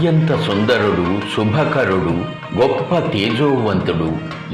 అత్యంత సుందరుడు, శుభకరుడు, గొప్ప తేజోవంతుడు,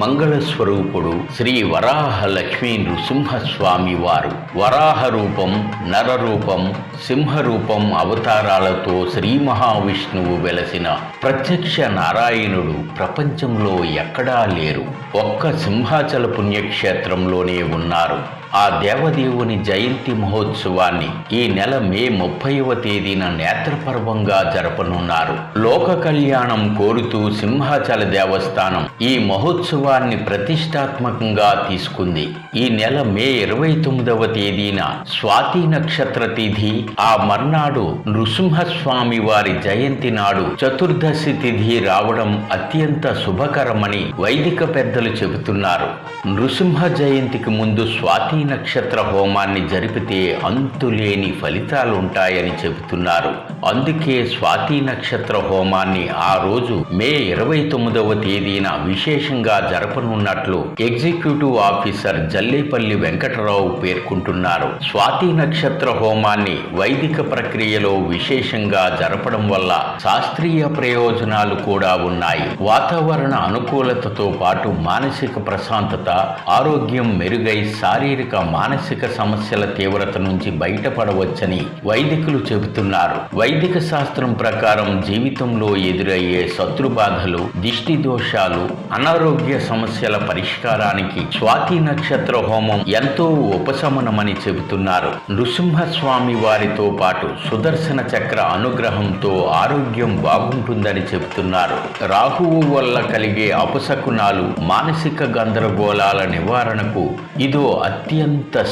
మంగళస్వరూపుడు శ్రీ వరాహ లక్ష్మీ నృసింహస్వామి వారు వరాహ రూపం, నరరూపం, సింహరూపం అవతారాలతో శ్రీ మహావిష్ణువు వెలసిన ప్రత్యక్ష నారాయణుడు ప్రపంచంలో ఎక్కడా లేరు. ఒక్క సింహాచల పుణ్యక్షేత్రంలోనే ఉన్నారు. ఆ దేవదేవుని జయంతి మహోత్సవాన్ని ఈ నెల మే 30వ తేదీన నేత్రపర్వంగా జరపనున్నారు. లోక కళ్యాణం కోరుతూ సింహాచల దేవస్థానం ఈ మహోత్సవాన్ని ప్రతిష్టాత్మకంగా తీసుకుంది. ఈ నెల మే 29వ తేదీన స్వాతి నక్షత్ర తిథి, ఆ మర్నాడు నృసింహస్వామి వారి జయంతి నాడు చతుర్దశి తిథి రావడం అత్యంత శుభకరమని వైదిక పెద్దలు చెబుతున్నారు. నృసింహ జయంతికి ముందు స్వాతి నక్షత్ర హోమాన్ని జరిపితే అంతులేని ఫలితాలుంటాయని చెబుతున్నారు. అందుకే స్వాతి నక్షత్ర హోమాన్ని ఆ రోజు మే 29వ తేదీన విశేషంగా జరపనున్నట్లు ఎగ్జిక్యూటివ్ ఆఫీసర్ జల్లేపల్లి వెంకటరావు పేర్కొంటున్నారు. స్వాతి నక్షత్ర హోమాన్ని వైదిక ప్రక్రియలో విశేషంగా జరపడం వల్ల శాస్త్రీయ ప్రయోజనాలు కూడా ఉన్నాయి. వాతావరణ అనుకూలతతో పాటు మానసిక ప్రశాంతత, ఆరోగ్యం మెరుగై శారీరక మానసిక సమస్యల తీవ్రత నుంచి బయటపడవచ్చని వైదికులు చెబుతున్నారు. వైదిక శాస్త్రం ప్రకారం జీవితంలో ఎదురయ్యే శత్రుబాధలు, దిష్టి దోషాలు, అనారోగ్య సమస్యల పరిష్కారానికి స్వాతి నక్షత్ర హోమం ఎంతో ఉపశమనమని చెబుతున్నారు. నృసింహస్వామి వారితో పాటు సుదర్శన చక్ర అనుగ్రహంతో ఆరోగ్యం బాగుంటుందని చెబుతున్నారు. రాహువు వల్ల కలిగే అపశకునాలు, మానసిక గందరగోళాల నివారణకు ఇదో అత్యంత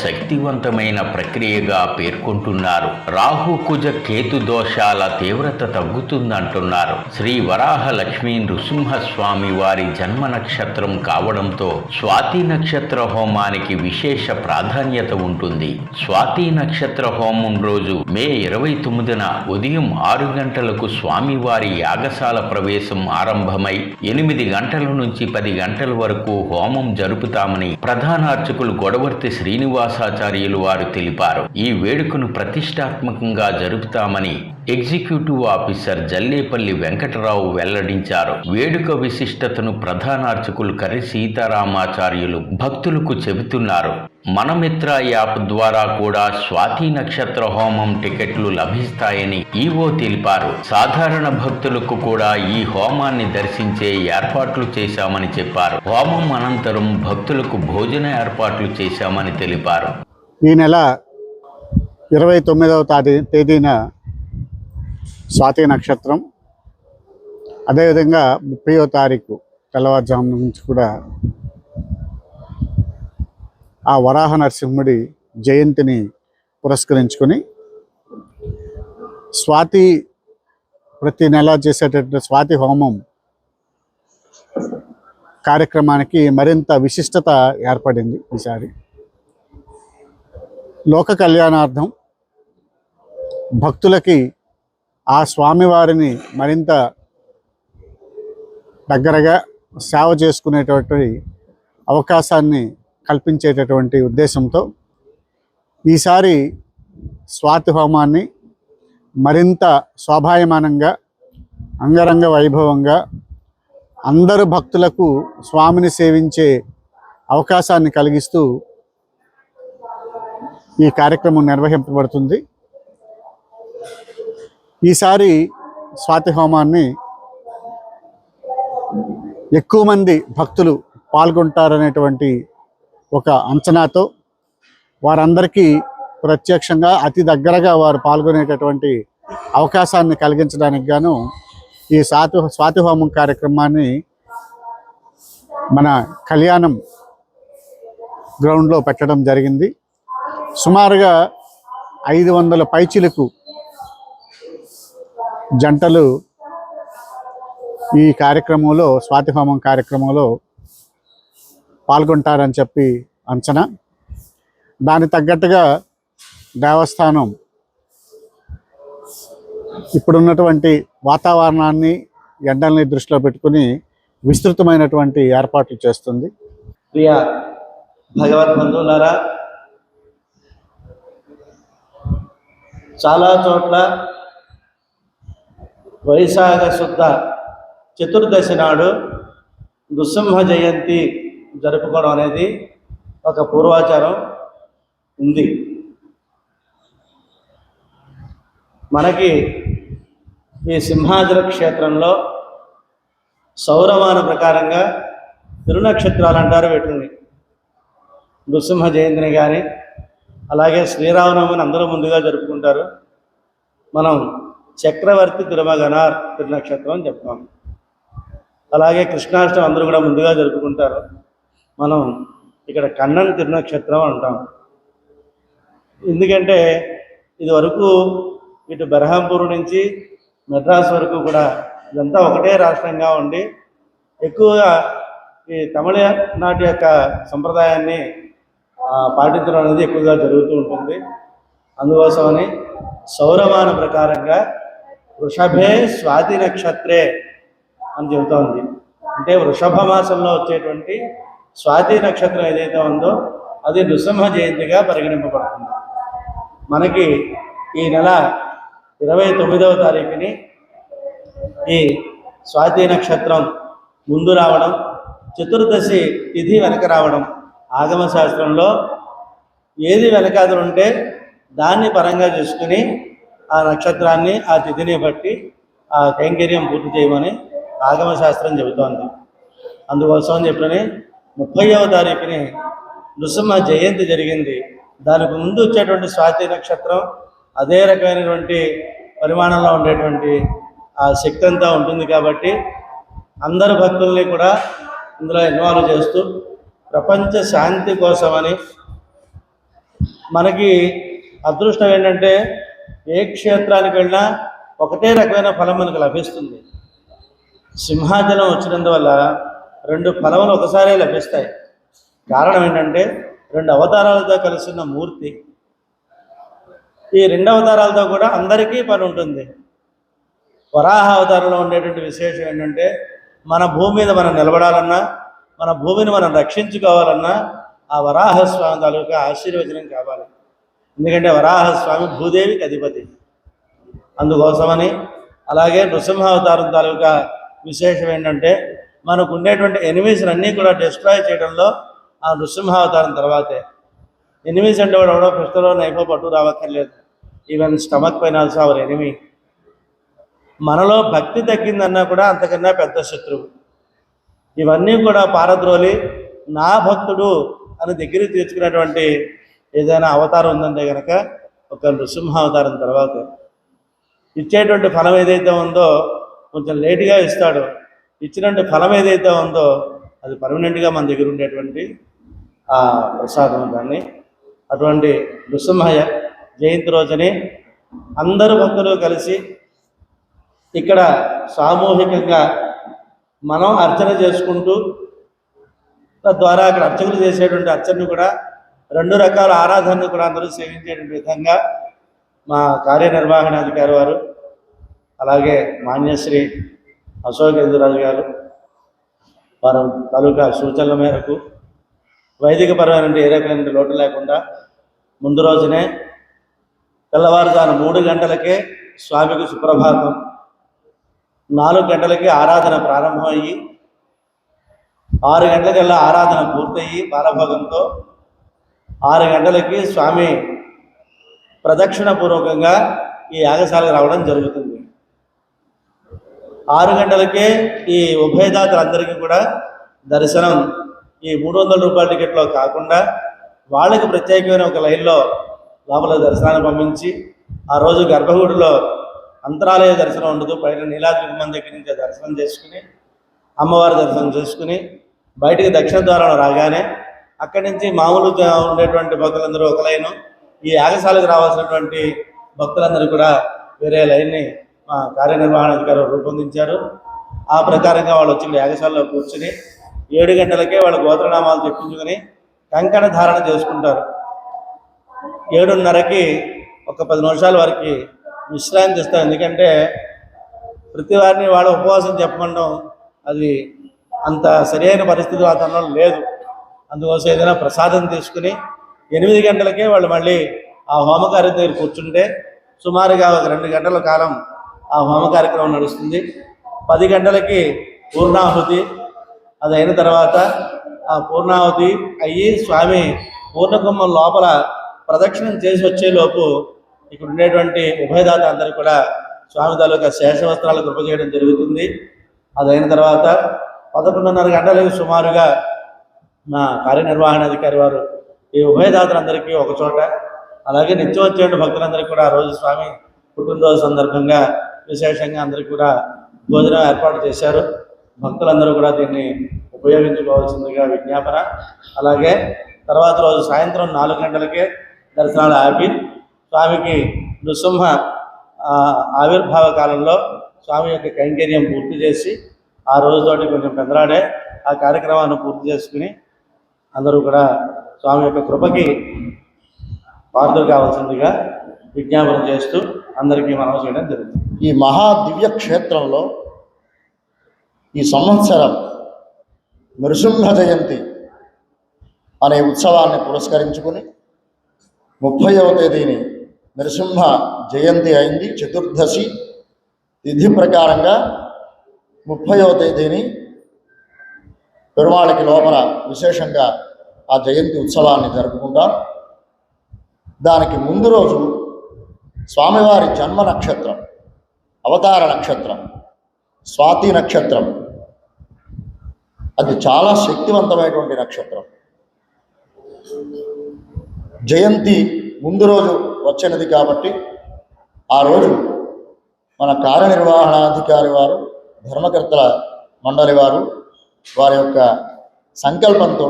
శక్తివంతమైన ప్రక్రియగా పేర్కొంటున్నారు. రాహు కుజ కేతు దోషాల తీవ్రత తగ్గుతుందంటున్నారు. శ్రీ వరాహ లక్ష్మీ నృసింహస్వామి వారి జన్మ నక్షత్రం కావడంతో స్వాతి నక్షత్ర హోమానికి విశేష ప్రాధాన్యత ఉంటుంది. స్వాతి నక్షత్ర హోమం రోజు మే 29న ఉదయం 6 గంటలకు స్వామివారి యాగశాల ప్రవేశం ఆరంభమై 8 గంటల నుంచి 10 గంటల వరకు హోమం జరుపుతామని ప్రధాన అర్చకులు గొడవర్తి శ్రీనివాసాచార్యులు వారు తెలిపారు. ఈ వేడుకను ప్రతిష్టాత్మకంగా జరుపుతామని ఎగ్జిక్యూటివ్ ఆఫీసర్ జల్లేపల్లి వెంకటరావు వెల్లడించారు. వేడుక విశిష్టతను ప్రధాన అర్చకులు కర్రి సీతారామాచార్యులు భక్తులకు చెబుతున్నారు. మనమిత్ర యాప్ ద్వారా కూడా స్వాతి నక్షత్ర హోమం టికెట్లు లభిస్తాయని ఈవో తెలిపారు. సాధారణ భక్తులకు కూడా ఈ హోమాన్ని దర్శించే ఏర్పాట్లు చేశామని చెప్పారు. హోమం అనంతరం భక్తులకు భోజన ఏర్పాట్లు చేశామని తెలిపారు. ఈ నెల 29వ తేదీన స్వాతి నక్షత్రం, అదేవిధంగా 30వ తారీఖు తెల్లవారుజాము నుంచి కూడా ఆ వరాహ నరసింహుడి జయంతిని పురస్కరించుకొని స్వాతి ప్రతి నెల చేసేటటువంటి స్వాతి హోమం కార్యక్రమానికి మరింత విశిష్టత ఏర్పడింది. ఈసారి లోక కళ్యాణార్థం భక్తులకి ఆ స్వామివారిని మరింత దగ్గరగా సేవ చేసుకునేటువంటి అవకాశాన్ని కల్పించేటటువంటి ఉద్దేశంతో ఈసారి స్వాతి హోమాన్ని మరింత శోభాయమానంగా, అంగరంగ వైభవంగా అందరు భక్తులకు స్వామిని సేవించే అవకాశాన్ని కలిగిస్తూ ఈ కార్యక్రమం నిర్వహింపబడుతుంది. ఈసారి స్వాతి హోమాన్ని ఎక్కువ మంది భక్తులు పాల్గొంటారనేటువంటి ఒక అంచనాతో వారందరికీ ప్రత్యక్షంగా అతి దగ్గరగా వారు పాల్గొనేటటువంటి అవకాశాన్ని కలిగించడానికి గాను ఈ స్వాతి హోమం కార్యక్రమాన్ని మన కళ్యాణం గ్రౌండ్లో పెట్టడం జరిగింది. సుమారుగా 500 పైచిలకు జంటలు ఈ కార్యక్రమంలో, స్వాతి హోమం కార్యక్రమంలో పాల్గొంటారని చెప్పి అంచనా. దాని తగ్గట్టుగా దేవస్థానం ఇప్పుడున్నటువంటి వాతావరణాన్ని, ఎండల్ని దృష్టిలో పెట్టుకుని విస్తృతమైనటువంటి ఏర్పాట్లు చేస్తుంది. ప్రియ భగవద్బంధువులారా, చాలా చోట్ల వైశాఖ శుద్ధ చతుర్దశి నాడు నృసింహ జయంతి జరుపుకోవడం అనేది ఒక పూర్వాచారం ఉంది. మనకి ఈ సింహాచల క్షేత్రంలో సౌరమాన ప్రకారంగా తిరునక్షత్రాలు అంటారు వీటిని. నృసింహ జయంతిని కానీ అలాగే శ్రీరామనవమిని అందరూ ముందుగా జరుపుకుంటారు. మనం చక్రవర్తి తిరుమగనార్ తిరునక్షత్రం అని చెప్తాం. అలాగే కృష్ణాష్టమి అందరూ కూడా ముందుగా జరుపుకుంటారు. మనం ఇక్కడ కన్నన్ తిరునక్షత్రం అంటాం. ఎందుకంటే ఇది వరకు ఇటు బెరహంపూర్ నుంచి మెడ్రాస్ వరకు కూడా ఇదంతా ఒకటే రాష్ట్రంగా ఉండి ఎక్కువగా ఈ తమిళనాటి యొక్క సంప్రదాయాన్ని పాటించడం అనేది ఎక్కువగా జరుగుతూ ఉంటుంది. అందుకోసమని సౌరమాన ప్రకారంగా వృషభే స్వాతి నక్షత్రే అని చెబుతోంది. అంటే వృషభ మాసంలో వచ్చేటువంటి స్వాతి నక్షత్రం ఏదైతే ఉందో అది నృసింహ జయంతిగా పరిగణింపబడుతుంది. మనకి ఈ నెల 29వ తారీఖుని ఈ స్వాతి నక్షత్రం ముందు రావడం, చతుర్దశి తిథి వెనక రావడం, ఆగమ శాస్త్రంలో ఏది వెనకాదులు ఉంటే దాన్ని పరంగా చేసుకుని ఆ నక్షత్రాన్ని ఆ తిథిని బట్టి ఆ కైంకర్యం పూర్తి చేయమని ఆగమ శాస్త్రం చెబుతోంది. అందుకోసం చెప్పని 30వ తారీఖుని నృసింహ జయంతి జరిగింది. దానికి ముందు వచ్చేటువంటి స్వాతి నక్షత్రం అదే రకమైనటువంటి పరిమాణంలో ఉండేటువంటి ఆ శక్తి అంతా ఉంటుంది. కాబట్టి అందరు భక్తుల్ని కూడా ఇందులో ఇన్వాల్వ్ చేస్తూ ప్రపంచ శాంతి కోసమని మనకి అదృష్టం ఏంటంటే ఏ క్షేత్రానికి వెళ్ళినా ఒకటే రకమైన ఫలం మనకు లభిస్తుంది. సింహాచలం వచ్చినందువల్ల 2 ఫలములు ఒకసారే లభిస్తాయి. కారణం ఏంటంటే 2 అవతారాలతో కలిసిన మూర్తి. ఈ 2 అవతారాలతో కూడా అందరికీ పని ఉంటుంది. వరాహ అవతారంలో ఉండేటువంటి విశేషం ఏంటంటే మన భూమి మీద మనం నిలబడాలన్నా, మన భూమిని మనం రక్షించుకోవాలన్నా ఆ వరాహస్వామి తాలూకా ఆశీర్వచనం కావాలి. ఎందుకంటే వరాహస్వామి భూదేవికి అధిపతి. అందుకోసమని అలాగే నృసింహ అవతారం తాలూకా విశేషం ఏంటంటే మనకు ఉండేటువంటి ఎనిమీస్ అన్నీ కూడా డిస్ట్రాయ్ చేయడంలో ఆ నృసింహ అవతారం తర్వాతే. ఎనిమీస్ అంటే వాడు ఎవడో పుస్తలో నైఫో పట్టు రావక్కర్లేదు. ఈవెన్ స్టమక్ పైన ఆల్సో అవర్ ఎనిమీ. మనలో భక్తి తగ్గిందన్నా కూడా అంతకన్నా పెద్ద శత్రువు. ఇవన్నీ కూడా పారద్రోలి నా భక్తుడు అని దగ్గర తీర్చుకునేటువంటి ఏదైనా అవతారం ఉందంటే కనుక ఒక నృసింహ అవతారం తర్వాత ఇచ్చేటువంటి ఫలం ఏదైతే ఉందో కొంచెం లేటుగా ఇస్తాడు. ఇచ్చినటువంటి ఫలం ఏదైతే ఉందో అది పర్మనెంట్గా మన దగ్గర ఉండేటువంటి ఆ ప్రసాదం. దాన్ని అటువంటి నృసింహ జయంతి రోజుని అందరూ భక్తులు కలిసి ఇక్కడ సామూహికంగా మనం అర్చన చేసుకుంటూ తద్వారా అక్కడ అర్చకులు చేసేటువంటి అర్చనను కూడా 2 రకాల ఆరాధనను కూడా అందరూ సేవించేటువంటి విధంగా మా కార్యనిర్వహణాధికారి వారు అలాగే మాన్యశ్రీ అశోకేంద్రరాజు గారు వారి తాలూకా సూచనల మేరకు వైదికపరమైన ఏ రకమైన లోటు లేకుండా ముందు రోజునే తెల్లవారుజాము 3 గంటలకే స్వామికి సుప్రభాతం, 4 గంటలకి ఆరాధన ప్రారంభమయ్యి 6 గంటలకల్లా ఆరాధన పూర్తయ్యి బాలభోగంతో 6 గంటలకి స్వామి ప్రదక్షిణ పూర్వకంగా ఈ యాగశాలకు రావడం జరుగుతుంది. 6 గంటలకే ఈ ఉభయదాతలందరికీ కూడా దర్శనం ఈ 300 రూపాయల టికెట్లో కాకుండా వాళ్ళకి ప్రత్యేకమైన ఒక లైన్లో లోపల దర్శనాన్ని పంపించి ఆ రోజు గర్భగుడిలో అంతరాలయ దర్శనం ఉండదు. పైన నీలాద్రి గుమ్మం దగ్గర నుంచి దర్శనం చేసుకుని అమ్మవారి దర్శనం చేసుకుని బయటికి దక్షిణ ద్వారం రాగానే అక్కడి నుంచి మామూలు ఉండేటువంటి భక్తులందరూ ఒక లైను, ఈ యాగశాలకు రావాల్సినటువంటి భక్తులందరూ కూడా వేరే లైన్ని మా కార్యనిర్వహణాధికారులు రూపొందించారు. ఆ ప్రకారంగా వాళ్ళు వచ్చి యాగశాలలో కూర్చుని 7 గంటలకే వాళ్ళ గోత్రనామాలు చెప్పించుకొని కంకణ ధారణ చేసుకుంటారు. 7:30కి ఒక 10 నిమిషాల వరకు విశ్రాంతి ఇస్తాం. ఎందుకంటే ప్రతి వారిని వాళ్ళ ఉపవాసం చెప్పడం అది అంత సరైన పరిస్థితి వాతావరణంలో లేదు. అందుకోసం ఏదైనా ప్రసాదం తీసుకుని 8 గంటలకే వాళ్ళు మళ్ళీ ఆ హోమకార్యం దగ్గర కూర్చుంటే సుమారుగా ఒక 2 గంటల కాలం ఆ హోమ కార్యక్రమం నడుస్తుంది. 10 గంటలకి పూర్ణాహుతి. అది అయిన తర్వాత ఆ పూర్ణాహుతి అయ్యి స్వామి పూర్ణకుంభం లోపల ప్రదక్షిణం చేసి వచ్చేలోపు ఇక్కడ ఉండేటువంటి ఉభయదాత అందరూ కూడా స్వామి తాలూకా శేషవస్త్రాలు కృప చేయడం జరుగుతుంది. అది అయిన తర్వాత 11:30 గంటలకు సుమారుగా మా కార్యనిర్వహణాధికారి వారు ఈ ఉభయదాతలందరికీ ఒక చోట, అలాగే నిత్యం వచ్చే భక్తులందరికీ కూడా ఆ రోజు స్వామి పుట్టినరోజు సందర్భంగా విశేషంగా అందరికీ కూడా భోజనం ఏర్పాటు చేశారు. భక్తులందరూ కూడా దీన్ని ఉపయోగించుకోవాల్సిందిగా విజ్ఞాపన. అలాగే తర్వాత రోజు సాయంత్రం 4 గంటలకే దర్శనాలు ఆపి స్వామికి నృసింహ ఆవిర్భావ కాలంలో స్వామి యొక్క కైంకర్యం పూర్తి చేసి ఆ రోజుతోటి కొంచెం పెందరాడే ఆ కార్యక్రమాన్ని పూర్తి చేసుకుని అందరూ కూడా స్వామి యొక్క కృపకి పాత్రలు కావాల్సిందిగా విజ్ఞాపన చేస్తూ అందరికీ మనవి చేయడం జరుగుతుంది. ఈ మహా దివ్య క్షేత్రంలో ఈ సంవత్సరం నృసింహ జయంతి అనే ఉత్సవాన్ని పురస్కరించుకుని 30వ తేదీని నృసింహ జయంతి అయింది. చతుర్దశి తిథి ప్రకారంగా 30వ తేదీని పెరుమాళకి లోపల విశేషంగా ఆ జయంతి ఉత్సవాన్ని జరుపుకుంటాం. దానికి ముందు రోజు స్వామివారి జన్మ నక్షత్రం, అవతార నక్షత్రం, స్వాతి నక్షత్రం. అది చాలా శక్తివంతమైనటువంటి నక్షత్రం. జయంతి ముందు రోజు వచ్చినది కాబట్టి ఆ రోజు మన కార్యనిర్వహణాధికారి వారు, ధర్మకర్తల మండలి వారు వారి యొక్క సంకల్పంతో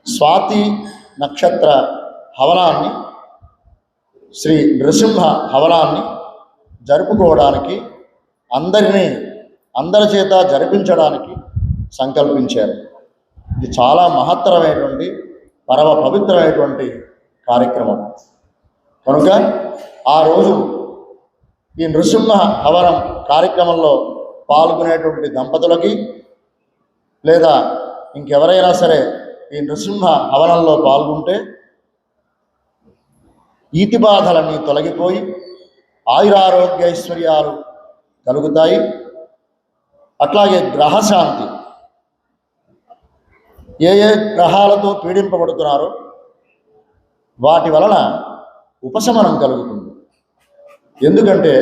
స్వాతి నక్షత్ర హవనాన్ని, శ్రీ నృసింహ హవనాన్ని జరుపుకోవడానికి, అందరి చేత జరిపించడానికి సంకల్పించారు. ఇది చాలా మహత్తరమైనటువంటి పరమ పవిత్రమైనటువంటి కార్యక్రమం కనుక ఆ రోజు ఈ నృసింహ హవనం కార్యక్రమంలో పాల్గొనేటువంటి దంపతులకి లేదా ఇంకెవరైనా సరే ఈ నృసింహ హవనంలో పాల్గొంటే ఈతి బాధలన్నీ తొలగిపోయి ఆయురారోగ్య ఐశ్వర్యాలు కలుగుతాయి. అట్లాగే గ్రహశాంతి, ఏ గ్రహాలతో పీడింపబడుతున్నారో వాటి వలన ఉపశమనం కలుగుతుంది. ఎందుకంటే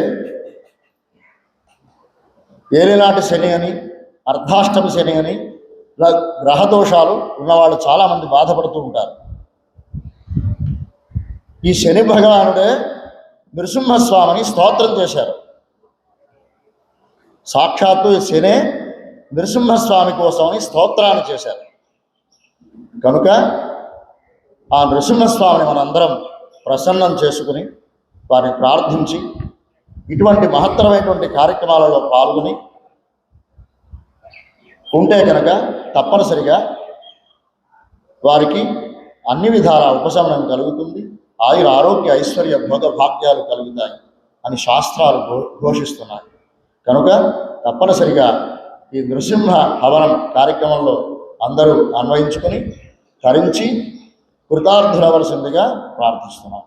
ఏలినాటి శని అని, అర్ధాష్టమి శని అని గ్రహదోషాలు ఉన్నవాళ్ళు చాలామంది బాధపడుతూ ఉంటారు. ఈ శని భగవానుడే నృసింహస్వామిని స్తోత్రం చేశారు. సాక్షాత్తు శనే నృసింహస్వామి కోసమని స్తోత్రాన్ని చేశారు. కనుక ఆ నృసింహస్వామిని మనందరం ప్రసన్నం చేసుకుని వారిని ప్రార్థించి ఇటువంటి మహత్తరమైనటువంటి కార్యక్రమాలలో పాల్గొని ఉంటే కనుక తప్పనిసరిగా వారికి అన్ని విధాల ఉపశమనం కలుగుతుంది. ఆయుర ఆరోగ్య ఐశ్వర్య భోగ భాగ్యాలు కలుగుతాయి అని శాస్త్రాలు ఘోషిస్తున్నాయి. కనుక తప్పనిసరిగా ఈ నృసింహ హవనం కార్యక్రమంలో అందరూ అన్వయించుకొని తరించి కృతార్థులవలసిందిగా ప్రార్థిస్తున్నాం.